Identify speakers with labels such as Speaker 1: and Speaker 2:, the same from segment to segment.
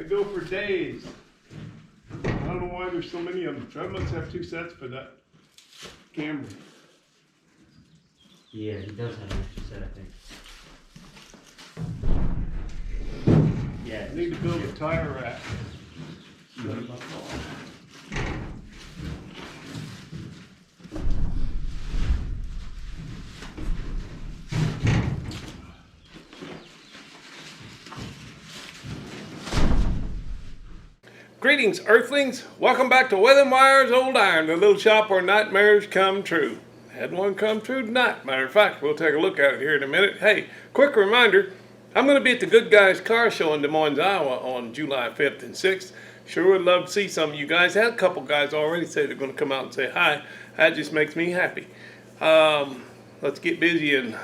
Speaker 1: go for days. I don't know why there's so many of them. Trev must have 2 sets for that camera.
Speaker 2: Yeah, he does have an extra set, I think. Yeah.
Speaker 1: I need to build a tire rack. Greetings, Earthlings. Welcome back to Weather Wire's Old Iron, the little shop where nightmares come true. Had one come true tonight. Matter of fact, we'll take a look at it here in a minute. Hey, quick reminder, I'm going to be at the Good Guys Car Show in Des Moines, Iowa on July 5th and 6th. Sure would love to see some of you guys. Had a couple guys already say they're going to come out and say hi. That just makes me happy. Let's get busy and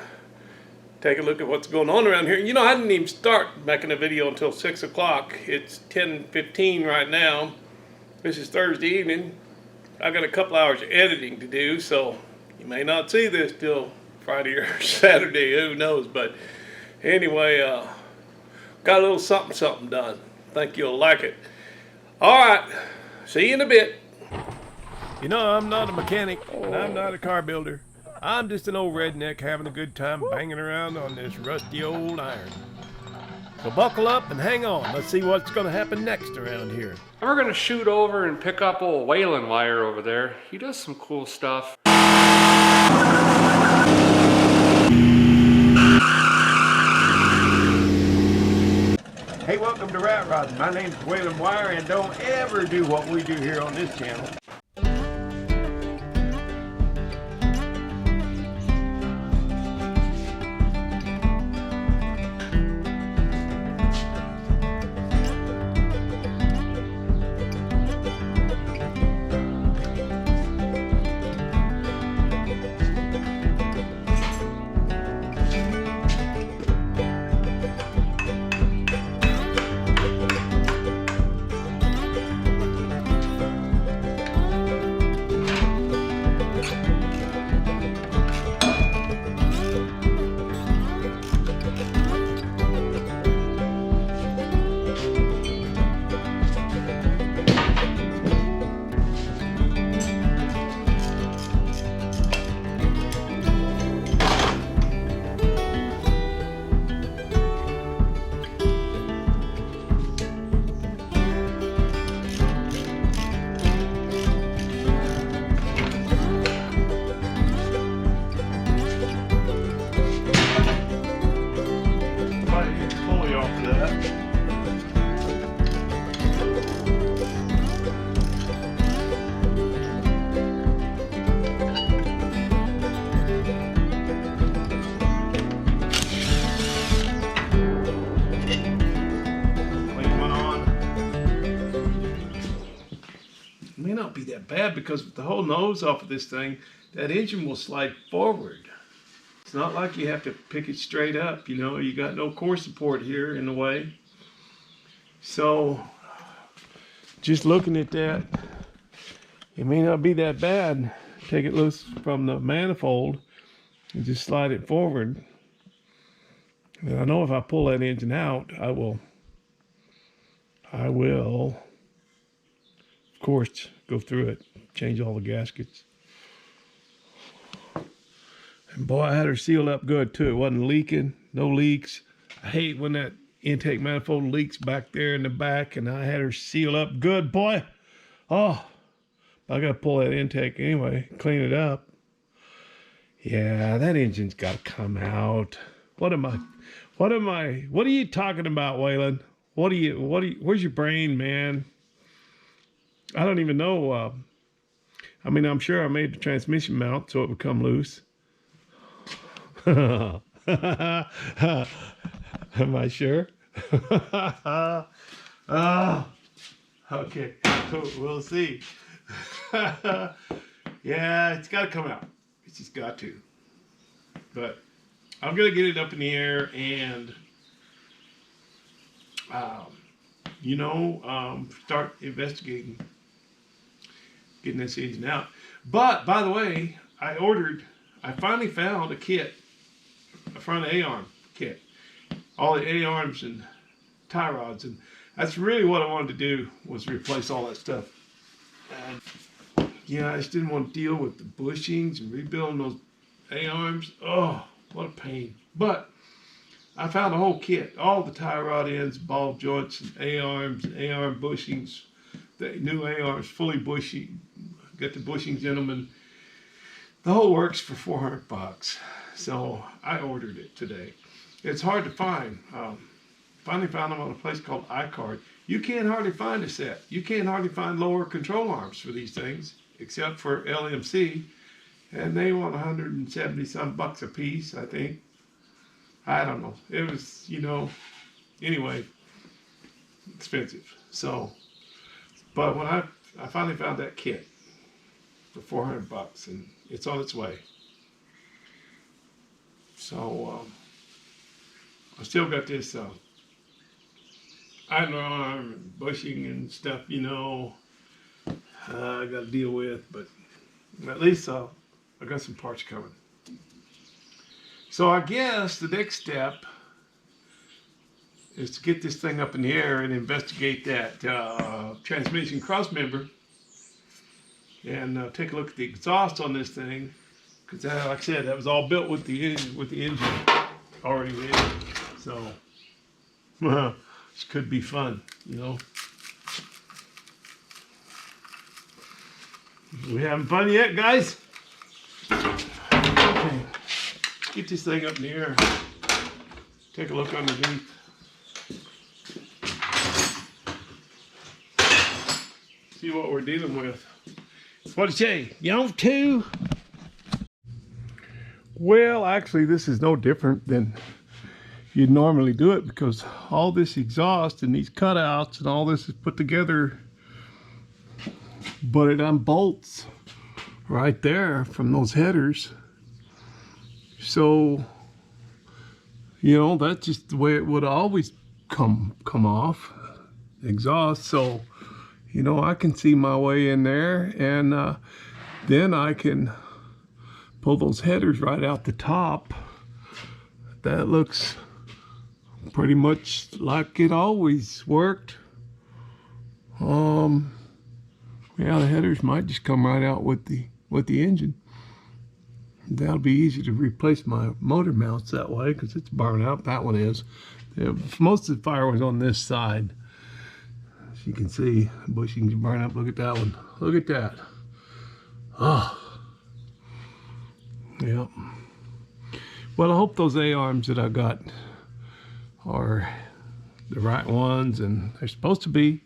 Speaker 1: take a look at what's going on around here. You know, I didn't even start making a video until 6 o'clock. It's 10:15 right now. This is Thursday evening. I got a couple hours of editing to do, so you may not see this till Friday or Saturday, who knows. But anyway, got a little something done. Think you'll like it. All right, see you in a bit. You know, I'm not a mechanic, and I'm not a car builder. I'm just an old redneck having a good time banging around on this rusty old iron. So buckle up and hang on. Let's see what's going to happen next around here.
Speaker 3: And we're going to shoot over and pick up old Waylon Wire over there. He does some cool stuff.
Speaker 1: Hey, welcome to Rat Rodding. My name's Waylon Wire, and don't ever do what we do here on this channel. May not be that bad because with the whole nose off of this thing, that engine will slide forward. It's not like you have to pick it straight up, you know, you got no core support here in the way. So, just looking at that, it may not be that bad. Take it loose from the manifold and just slide it forward. And I know if I pull that engine out, I will, of course, go through it, change all the gaskets. And boy, I had her sealed up good too. It wasn't leaking, no leaks. I hate when that intake manifold leaks back there in the back, and I had her sealed up good, boy. Oh, I gotta pull that intake anyway, clean it up. Yeah, that engine's gotta come out. What are you talking about, Waylon? Where's your brain, man? I don't even know. I mean, I'm sure I made the transmission mount so it would come loose. Am I sure? Oh, okay, we'll see. Yeah, it's got to come out. It's just got to. But I'm going to get it up in the air and, start investigating getting this engine out. But, by the way, I finally found a kit, a front A-arm kit. All the A-arms and tie rods. And That's really what I wanted to do, was replace all that stuff. And yeah, I just didn't want to deal with the bushings and rebuilding those A-arms. Oh, what a pain. But I found the whole kit, all the tie rod ends, ball joints, and A-arms, A-arm bushings. The new A-arms, fully bushy. Got the bushings in them, and the whole works for $400. So I ordered it today. It's hard to find. Finally found them on a place called iCard. You can't hardly find a set. You can't hardly find lower control arms for these things, except for LMC, and they want 170 some bucks a piece, I think. I don't know. It was, anyway, expensive. So, but when I finally found that kit for $400, and it's on its way. So I still got this underarm and bushing and stuff, I got to deal with, but at least I got some parts coming. So I guess the next step is to get this thing up in the air and investigate that transmission cross member and take a look at the exhaust on this thing, because like I said, that was all built with the engine already in. So this could be fun, We having fun yet, guys? Okay, get this thing up in the air. Take a look underneath. See what we're dealing with. What do you say? Yank 2? Well, actually, this is no different than you'd normally do it, because all this exhaust and these cutouts and all this is put together, but it unbolts right there from those headers. So, that's just the way it would always come off, exhaust. So, I can see my way in there, and then I can pull those headers right out the top. That looks pretty much like it always worked. Yeah, the headers might just come right out with the engine. That'll be easy to replace my motor mounts that way, because it's burning out. That one is. Yeah, most of the fire was on this side. As you can see, the bushings are burning up. Look at that one. Look at that. Oh. Yep. Well, I hope those A-arms that I got are the right ones, and they're supposed to be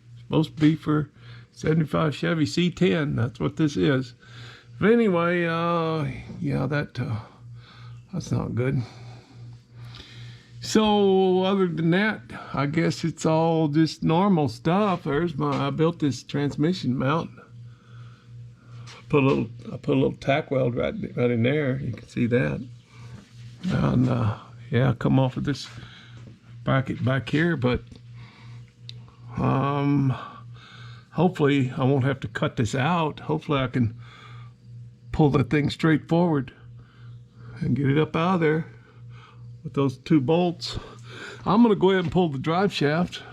Speaker 1: for 75 Chevy C10. That's what this is. But anyway, yeah, that's not good. So other than that, I guess it's all just normal stuff. I built this transmission mount. I put a little tack weld right in there. You can see that. And yeah, come off of this bracket back here, but hopefully I won't have to cut this out. Hopefully I can pull that thing straight forward and get it up out of there with those 2 bolts. I'm gonna go ahead and pull the drive shaft.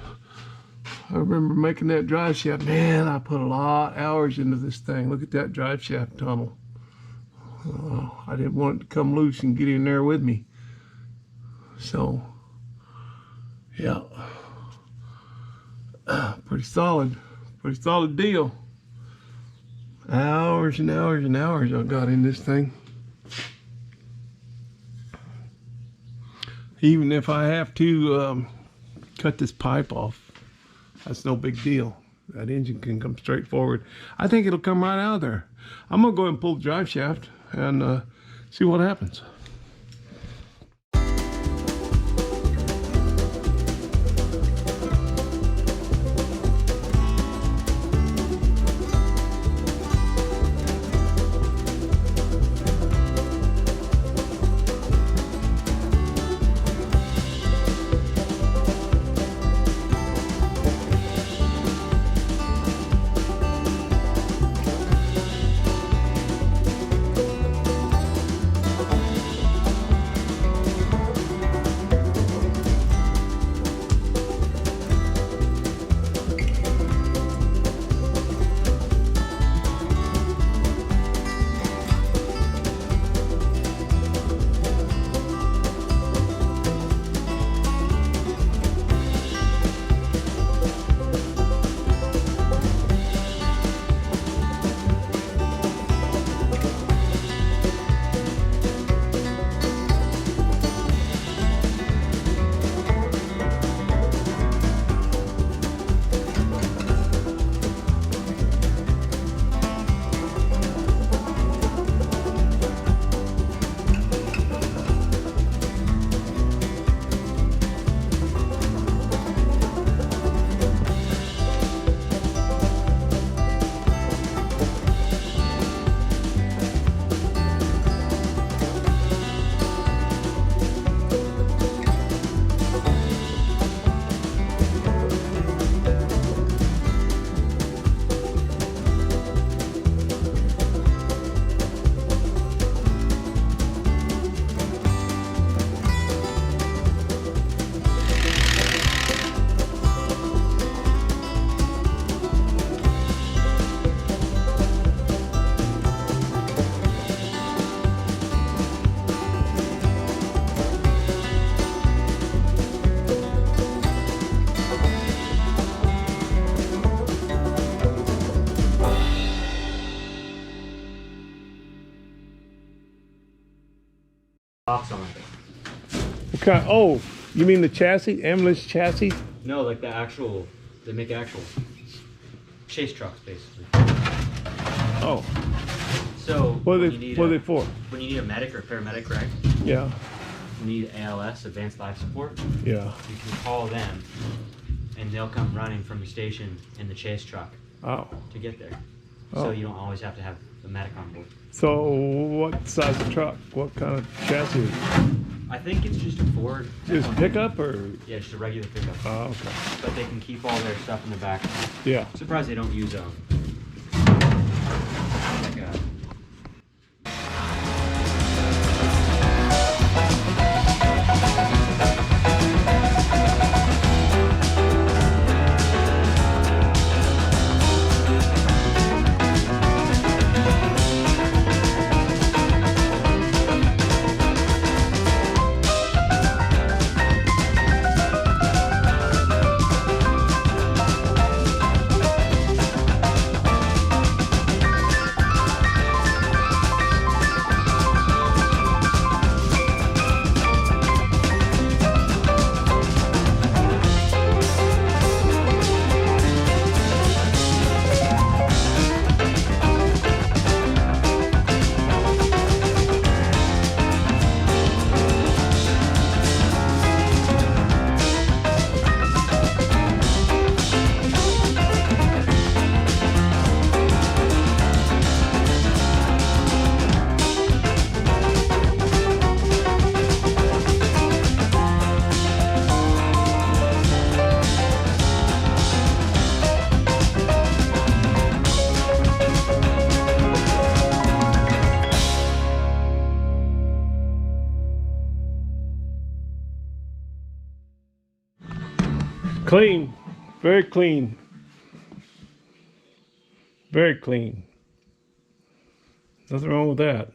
Speaker 1: I remember making that drive shaft. Man, I put a lot of hours into this thing. Look at that drive shaft tunnel. I didn't want it to come loose and get in there with me. So, yeah, pretty solid deal. Hours and hours and hours I got in this thing. Even if I have to cut this pipe off, that's no big deal. That engine can come straight forward. I think it'll come right out of there. I'm gonna go ahead and pull the drive shaft and see what happens.
Speaker 2: box on it.
Speaker 1: What kind? Oh, you mean the chassis? Ambulance chassis?
Speaker 2: No, like the actual, they make actual chase trucks basically.
Speaker 1: Oh,
Speaker 2: So
Speaker 1: what
Speaker 2: when
Speaker 1: are
Speaker 2: you
Speaker 1: they?
Speaker 2: need
Speaker 1: What are
Speaker 2: a,
Speaker 1: they for?
Speaker 2: when you need a medic or paramedic, right?
Speaker 1: Yeah,
Speaker 2: You need ALS, Advanced Life Support.
Speaker 1: yeah.
Speaker 2: You can call them, and they'll come running from your station in the chase truck
Speaker 1: Oh,
Speaker 2: to get there.
Speaker 1: Oh.
Speaker 2: So you don't always have to have the medic on board.
Speaker 1: so what size of truck? What kind of chassis? Is it?
Speaker 2: I think it's just a Ford.
Speaker 1: Just pickup or?
Speaker 2: Yeah, just a regular pickup.
Speaker 1: Oh, okay.
Speaker 2: But they can keep all their stuff in the back.
Speaker 1: Yeah.
Speaker 2: Surprised they don't use like a
Speaker 1: Clean, very clean, very clean. Nothing wrong with that.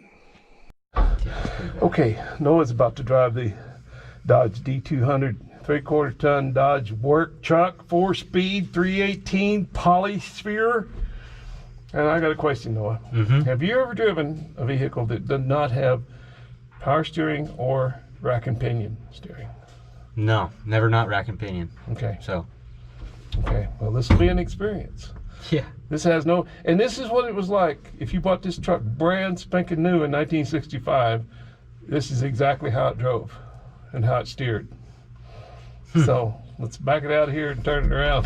Speaker 1: Okay, Noah's about to drive the Dodge D200 3/4 ton Dodge work truck, 4-speed, 318 Polysphere. And I got a question, Noah. Have you ever driven a vehicle that did not have power steering or rack and pinion steering?
Speaker 2: No, never not rack and pinion.
Speaker 1: Okay,
Speaker 2: So
Speaker 1: okay. Well, this will be an experience.
Speaker 2: yeah.
Speaker 1: This has no, and this is what it was like if you bought this truck brand spanking new in 1965. This is exactly how it drove and how it steered. So let's back it out here and turn it around.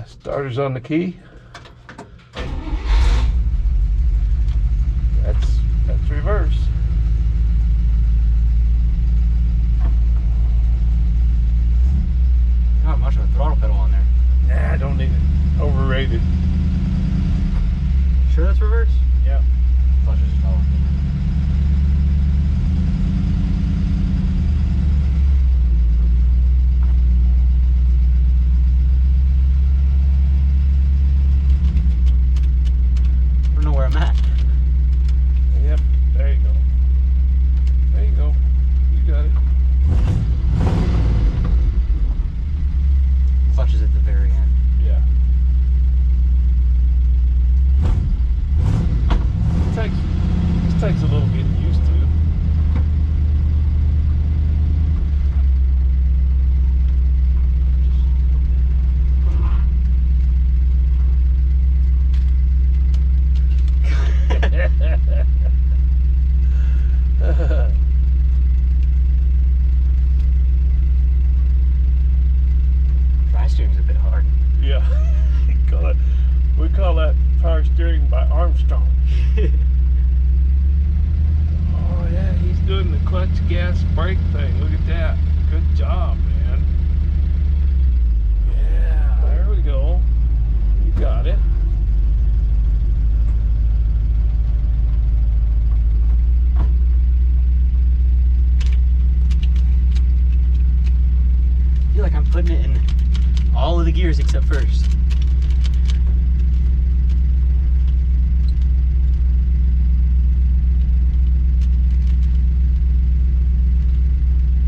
Speaker 1: Starter's on the key. That's reverse.
Speaker 2: Not much of a throttle pedal on there.
Speaker 1: Nah, I don't need it. Overrated.
Speaker 2: Sure that's reverse?
Speaker 1: Yeah.
Speaker 2: Thought it was just pedal. I don't know where I'm at.
Speaker 1: Yep. There you go. There you go. You got it.
Speaker 2: Clutch is at the very end.
Speaker 1: Yeah. This takes a little getting used to.
Speaker 2: Dry steering's a bit hard.
Speaker 1: Yeah. We call that power steering by Armstrong. Oh yeah, he's doing the clutch, gas, brake thing. Look at that. Good job, man. Yeah, there we go. You got it.
Speaker 2: I feel like I'm putting it in all of the gears except first.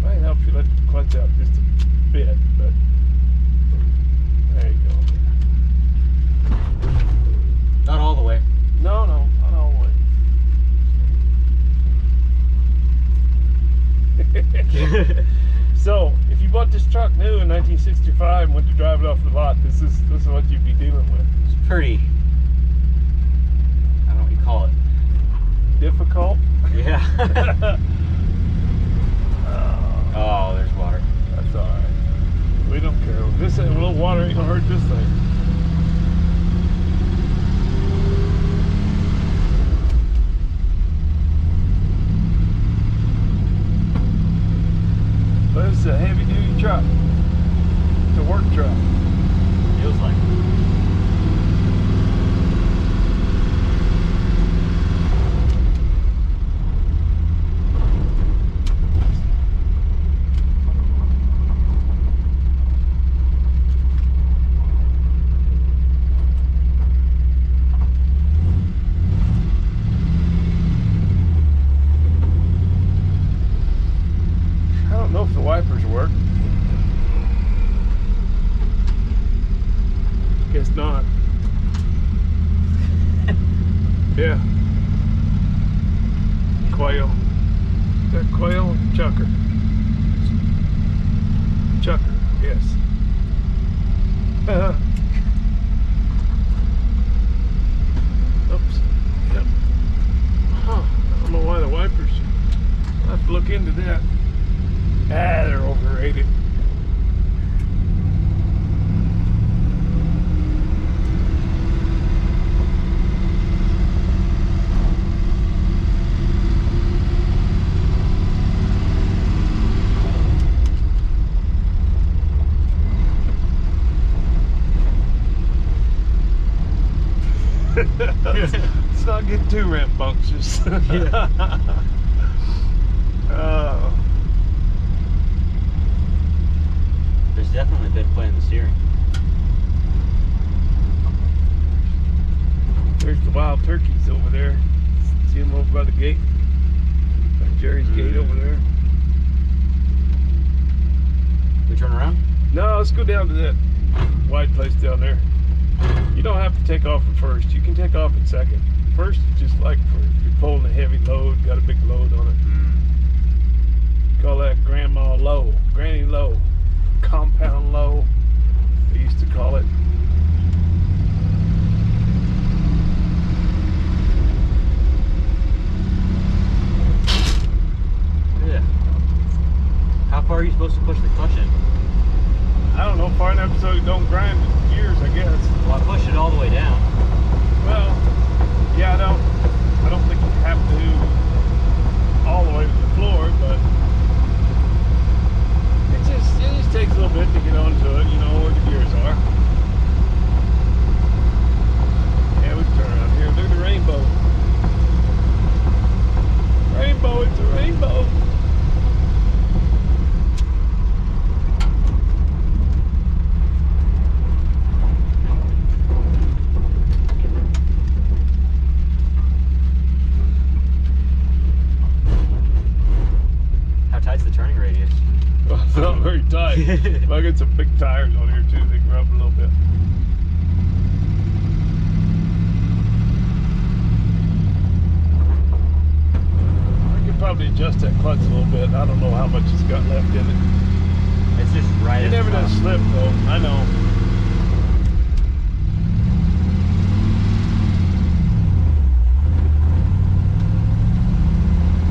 Speaker 1: Might help you let the clutch out just a bit, but there you go.
Speaker 2: Not all the way.
Speaker 1: No, not all the way. bought this truck new in 1965 and went to drive it off the lot, this is what you'd be dealing with.
Speaker 2: It's pretty, I don't know what you call it.
Speaker 1: Difficult?
Speaker 2: Yeah. Oh, there's water.
Speaker 1: That's alright. We don't care. This a little water ain't gonna hurt this thing. But it's a heavy duty truck. It's a work truck.
Speaker 2: Feels like it.
Speaker 1: I don't know if the wipers work. Guess not. Yeah. Quail. Is that quail or chucker? Chucker, yes. Oops. Yep. Huh. I don't know why the wipers. I'll have to look into that. Ah, they're overrated. Let's not get too rambunctious.
Speaker 2: Yeah. There's definitely a bit of play in the steering.
Speaker 1: There's the wild turkeys over there. See them over by the gate? By Jerry's gate over there.
Speaker 2: We turn around?
Speaker 1: No, let's go down to that wide place down there. You don't have to take off in first. You can take off in second. First is just like for if you're pulling a heavy load, got a big load on it. Call that grandma low, granny low, compound low, they used to call it.
Speaker 2: Yeah. How far are you supposed to push the clutch in?
Speaker 1: I don't know, far enough so it don't grind gears, I guess.
Speaker 2: Well, I pushed it all the way down.
Speaker 1: Well, yeah, I don't think you have to all the way to the floor, but it just takes a little bit to get onto it, you know, where the gears are. Yeah, we can turn around here. Look at the rainbow. Rainbow, it's a rainbow.
Speaker 2: How tight's the turning radius?
Speaker 1: Well, it's not very tight. I got some big tires on here too, they can rub a little bit. I could probably adjust that clutch a little bit. I don't know how much it's got left in it.
Speaker 2: It's just right
Speaker 1: It
Speaker 2: at
Speaker 1: never
Speaker 2: the top.
Speaker 1: does slip though, I know.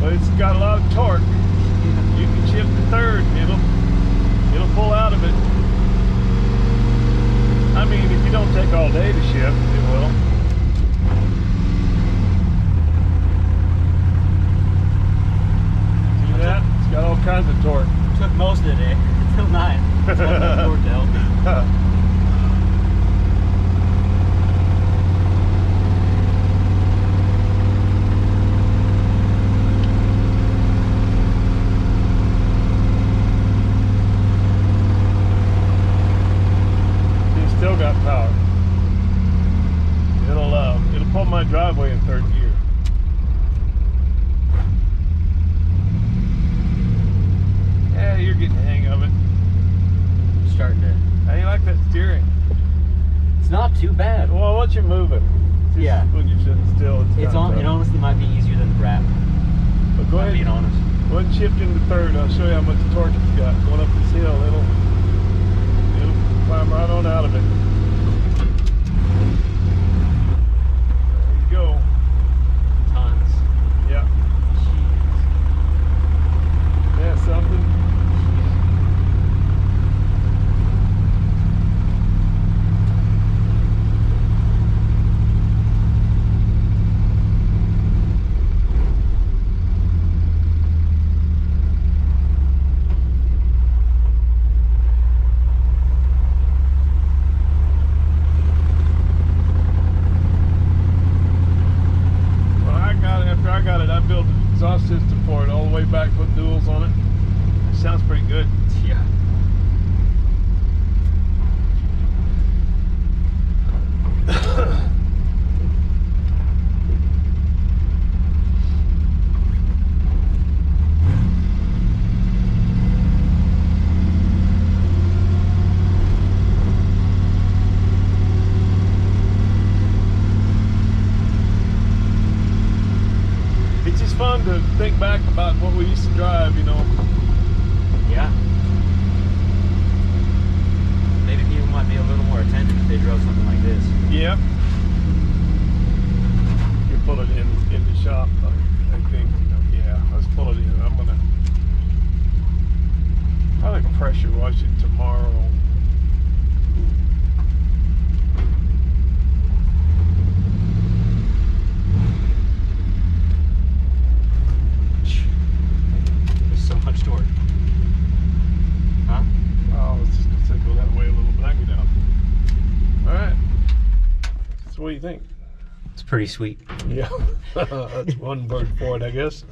Speaker 1: But it's got a lot of torque. You can shift to third, it'll pull out of it. I mean, if you don't take all day to shift, it will. See that? It's got all kinds of torque.
Speaker 2: Took most of the day until 9. That's what that torque to help me.
Speaker 1: Still got power. It'll pull my driveway in third gear. Yeah, you're getting the hang of it.
Speaker 2: I'm starting to.
Speaker 1: How do you like that steering?
Speaker 2: It's not too bad.
Speaker 1: Well, once you're moving, just
Speaker 2: Yeah.
Speaker 1: when you're sitting still,
Speaker 2: It's
Speaker 1: not
Speaker 2: on.
Speaker 1: tough.
Speaker 2: It honestly might be easier than the wrap.
Speaker 1: But go
Speaker 2: If I'm
Speaker 1: ahead.
Speaker 2: being honest.
Speaker 1: One shift into third. I'll show you how much torque it's got. Going up this hill, it'll climb right on out of it. There you go.
Speaker 2: Tons.
Speaker 1: Yeah. That's something. I got it. I built an exhaust system for it all the way back, put duals on it. It sounds pretty good.
Speaker 2: Yeah.
Speaker 1: It's just fun to think back about what we used to drive, you know.
Speaker 2: Yeah. Maybe people might be a little more attentive if they drove something like this.
Speaker 1: Yep. You pull it in the shop, I think. Yeah, let's pull it in. I like pressure wash it tomorrow.
Speaker 2: There's so much torque. Huh?
Speaker 1: Oh, let's just go that way a little bit. I can get out. All right. So what do you think?
Speaker 2: It's pretty sweet.
Speaker 1: Yeah, that's one word for it, I guess.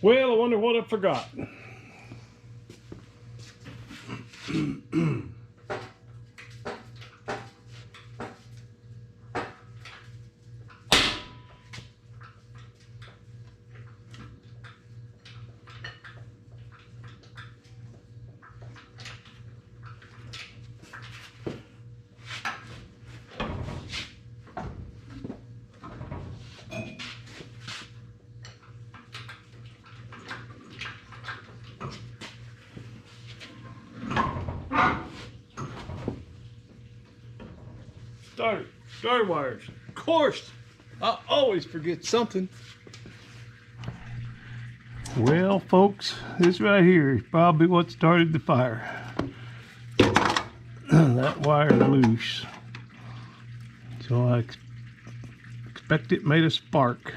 Speaker 1: Well, I wonder what I forgot. Starter wires. Of course, I always forget something. Well, folks, this right here is probably what started the fire. That wire loose. So I expect it made a spark.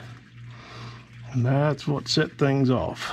Speaker 1: And that's what set things off.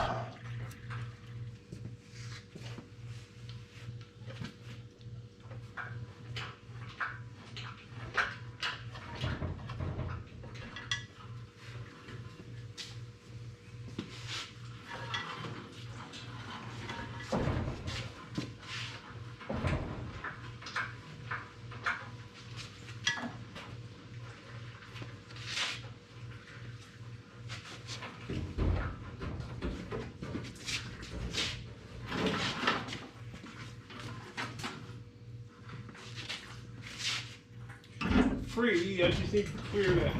Speaker 1: free. I just need to clear that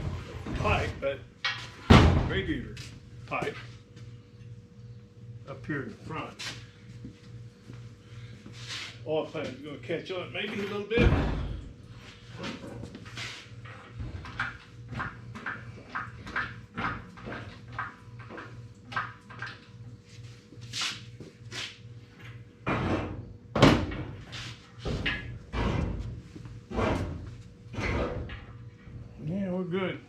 Speaker 1: pipe, that radiator pipe up here in the front. Oil pan is going to catch on maybe a little bit. Yeah, we're good.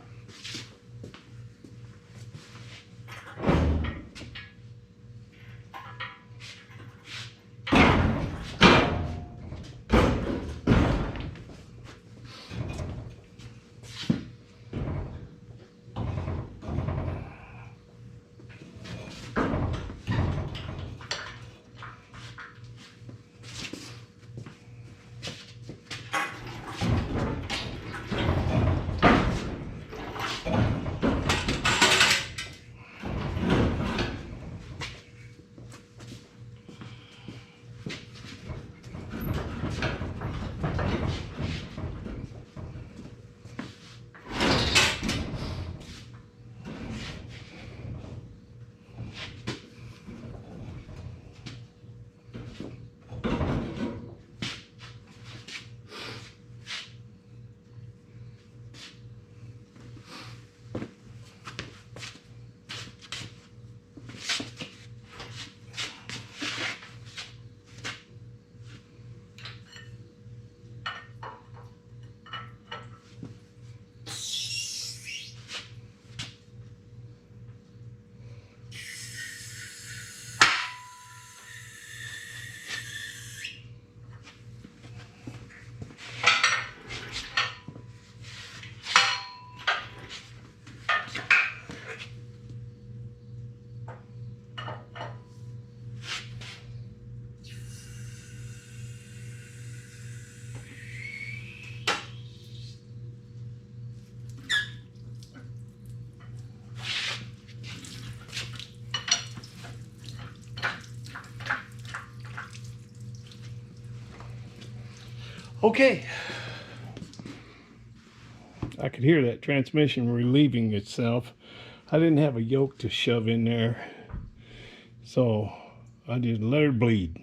Speaker 1: Okay. I could hear that transmission relieving itself. I didn't have a yoke to shove in there, so I just let her bleed.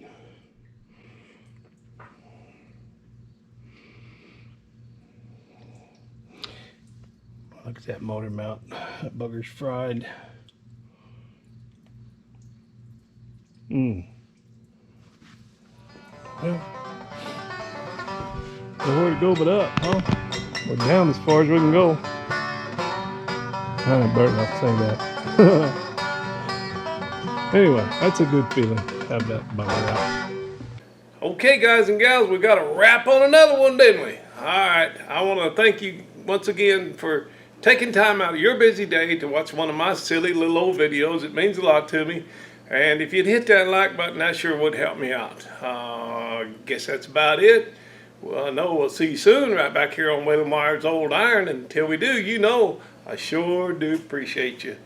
Speaker 1: Look at that motor mount. That bugger's fried. Well, nowhere to go but up, huh? We're down as far as we can go. I better not say that. Anyway, that's a good feeling. Have that bugger out. Okay, guys and gals, we got a wrap on another one, didn't we? All right, I want to thank you once again for taking time out of your busy day to watch one of my silly little old videos. It means a lot to me. And if you'd hit that like button, that sure would help me out. Guess that's about it. Well, I know we'll see you soon right back here on William Myers Old Iron. Until we do, you know, I sure do appreciate you.